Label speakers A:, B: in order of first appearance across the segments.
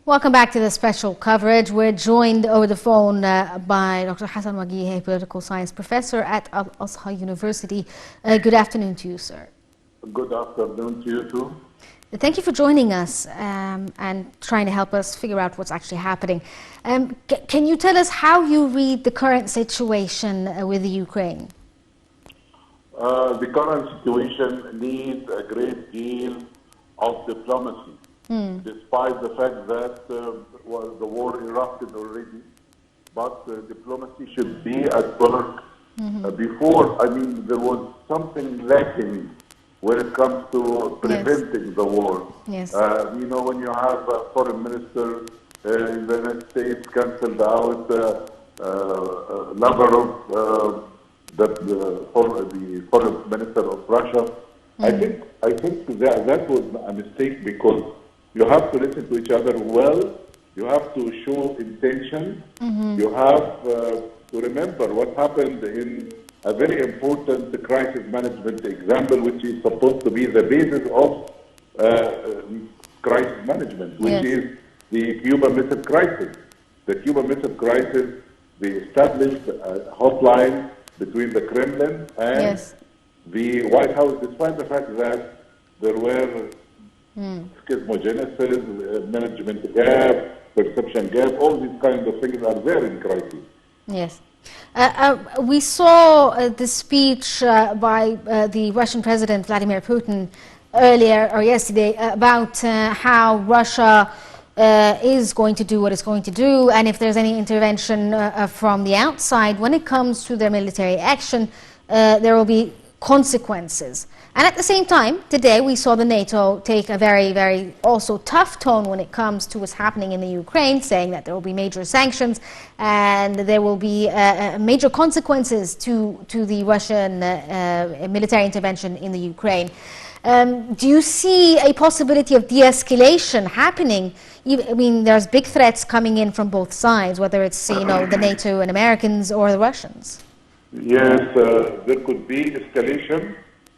A: Welcome back to the special coverage. We're joined over the phone by Dr. Hassan Wagih, a political science professor at Al-Azhar University. Good afternoon to you, sir.
B: Good afternoon to you too.
A: Thank you for joining us and trying to help us figure out what's actually happening. Can you tell us how you read the current situation with the Ukraine?
B: The current situation needs a great deal of diplomacy. Despite the fact that the war erupted already, but diplomacy should be at work. Before, I mean, there was something lacking when it comes to preventing the war.
A: Yes.
B: You know, when you have a foreign minister in the United States cancelled out Lavrov, the foreign minister of Russia, I think that was a mistake, because you have to listen to each other well. You have to show intention. You have to remember what happened in a very important crisis management example, which is supposed to be the basis of crisis management, which is the Cuban Missile Crisis. The Cuban Missile Crisis, they established a hotline between the Kremlin and the White House, despite the fact that there were schismogenesis, management gap, perception gap, all these kinds of things are there in crisis.
A: Yes. We saw the speech by the Russian President Vladimir Putin earlier or yesterday about how Russia is going to do what it's going to do, and if there's any intervention from the outside when it comes to their military action, there will be consequences. And at the same time, today we saw the NATO take a very, very also tough tone when it comes to what's happening in the Ukraine, saying that there will be major sanctions and there will be major consequences to the Russian military intervention in the Ukraine. Do you see a possibility of de-escalation happening? I mean, there's big threats coming in from both sides, whether it's, you know, the NATO and Americans or the Russians.
B: Yes, there could be escalation.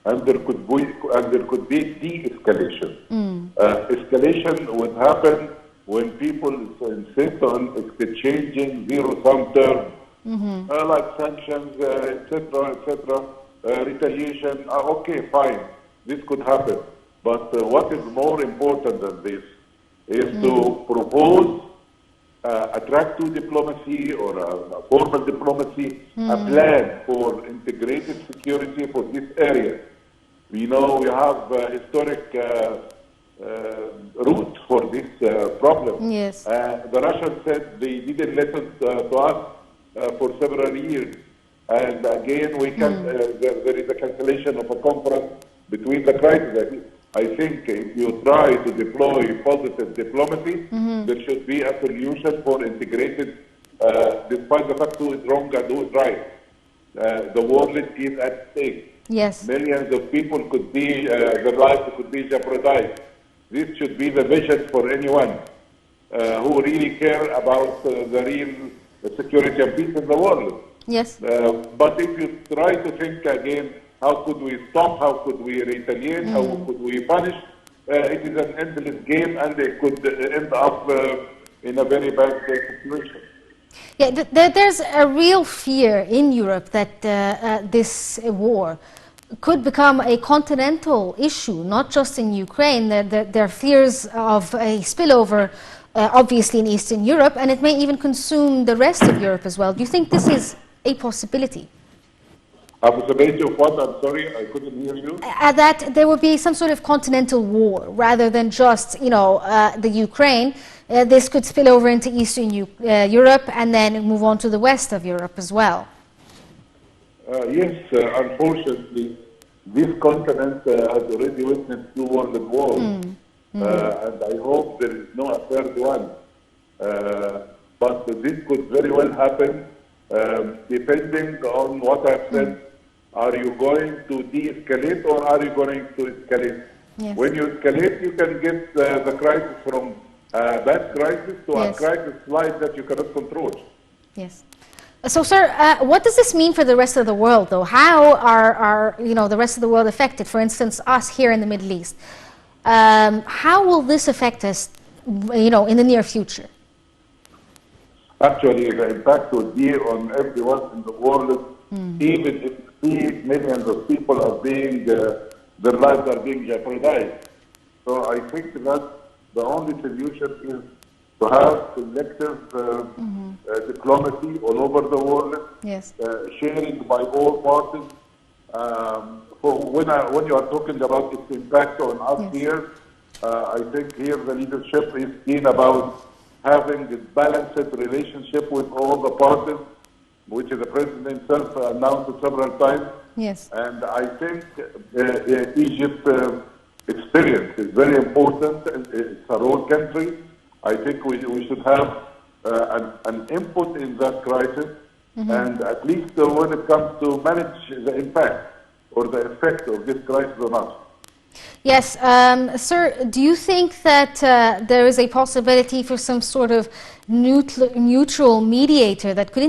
B: And there could be de-escalation. Escalation would happen when people insist on exchanging zero-sum terms, like sanctions, etc., retaliation. Okay, fine, this could happen. But what is more important than this is to propose attractive diplomacy or a formal diplomacy, a plan for integrated security for this area. We know we have historic root for this problem.
A: Yes.
B: The Russians said they didn't listen to us for several years. And again, we can, there is a cancellation of a conference between the crises. I think if you try to deploy positive diplomacy, there should be a solution for integrated, despite the fact who is wrong and who is right. The world is at stake.
A: Yes.
B: Millions of people could be, their lives could be jeopardized. This should be the vision for anyone who really care about the real security and peace in the world.
A: Yes.
B: But if you try to think again, how could we stop, how could we retaliate, how could we punish, it is an endless game, and it could end up in a very bad situation.
A: Yeah, there's a real fear in Europe that this war could become a continental issue, not just in Ukraine. There are fears of a spillover, obviously, in Eastern Europe, and it may even consume the rest of Europe as well. Do you think this is a possibility?
B: A possibility of what? I'm sorry, I couldn't hear you.
A: That there would be some sort of continental war, rather than just, you know, the Ukraine. This could spill over into Eastern Europe and then move on to the west of Europe as well.
B: Yes, unfortunately, this continent has already witnessed 2 world wars, and I hope there is no a third one. But this could very well happen, depending on what I've said. Are you going to de-escalate or are you going to escalate?
A: Yes.
B: When you escalate, you can get the crisis from that crisis to a crisis slide that you cannot control.
A: Yes. So, sir, what does this mean for the rest of the world, though? How are the rest of the world affected? For instance, us here in the Middle East. How will this affect us in the near future?
B: Actually, the impact would be on everyone in the world, even if millions of people are being, their lives are being jeopardized. So I think that the only solution is to have collective diplomacy all over the world,
A: Yes.
B: sharing by all parties. When you are talking about its impact on us
A: Yes.
B: here, I think here the leadership is keen about having a balanced relationship with all the parties, which the president himself announced several times.
A: Yes.
B: And I think Egypt's experience is very important. It's a role country. I think we should have an input in that crisis, and at least when it comes to manage the impact or the effect of this crisis on us.
A: Yes, sir, do you think that there is a possibility for some sort of neutral mediator that could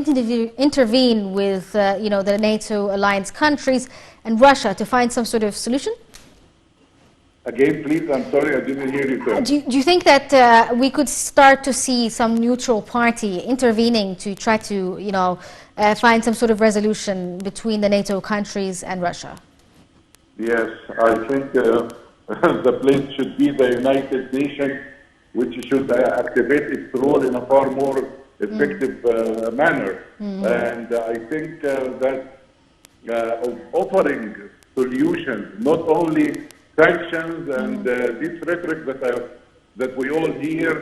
A: intervene with, the NATO alliance countries and Russia to find some sort of solution?
B: Again, please, I'm sorry, I didn't hear you, sir.
A: Do you think that we could start to see some neutral party intervening to try to, find some sort of resolution between the NATO countries and Russia?
B: Yes, I think the place should be the United Nations, which should activate its role in a far more effective manner. And I think that offering solutions, not only sanctions and this rhetoric that we all hear,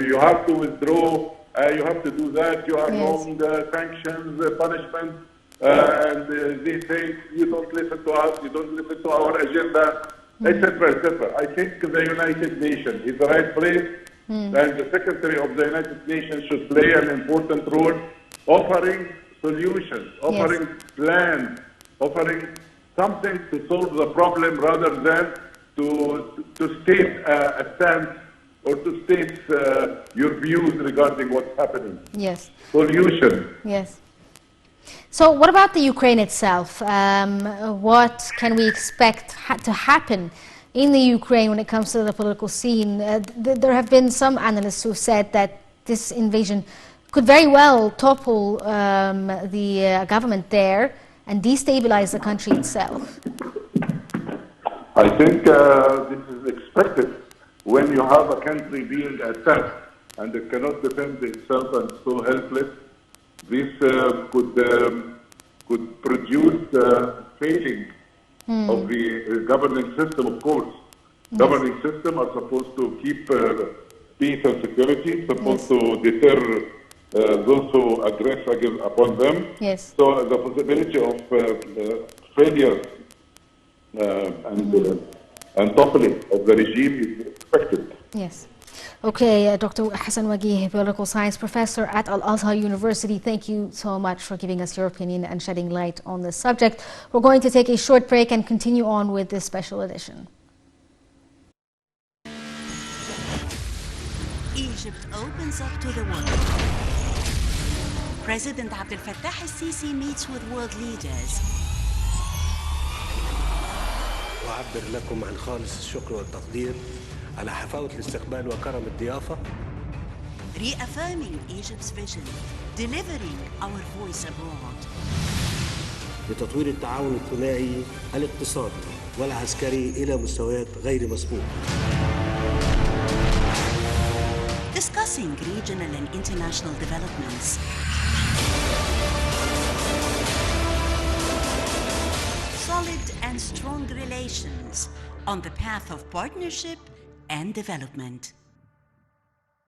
B: you have to withdraw, you have to do that, you are wrong, sanctions, punishment. And they say, you don't listen to us, you don't listen to our agenda, etc., etc. I think the United Nations is the right place, and the Secretary of the United Nations should play an important role, offering solutions, offering plans, offering something to solve the problem rather than to state a stance or to state your views regarding what's happening.
A: Yes.
B: Solution.
A: Yes. So what about the Ukraine itself? What can we expect to happen in the Ukraine when it comes to the political scene? There have been some analysts who said that this invasion could very well topple the government there and destabilize the country itself.
B: I think this is expected when you have a country being attacked and it cannot defend itself and so helpless. This could produce failing of the governing system, of course. Governing system are supposed to keep peace and security, supposed to deter those who aggress upon them.
A: Yes.
B: So the possibility of failure and toppling of the regime is expected.
A: Yes. Okay, Dr. Hassan Wagih, political science professor at Al-Azhar University, thank you so much for giving us your opinion and shedding light on this subject. We're going to take a short break and continue on with this special edition.
C: Egypt opens up to the world. President Abdel Fattah al-Sisi meets with world leaders.
D: وأعبر لكم عن خالص الشكر والتقدير على حفاوة الاستقبال وكرم الضيافة.
C: Reaffirming Egypt's vision, delivering our voice abroad.
D: لتطوير التعاون الثنائي الاقتصادي والعسكري إلى مستويات غير مسبوقة.
C: Discussing regional and international developments. Solid and strong relations on the path of partnership and development.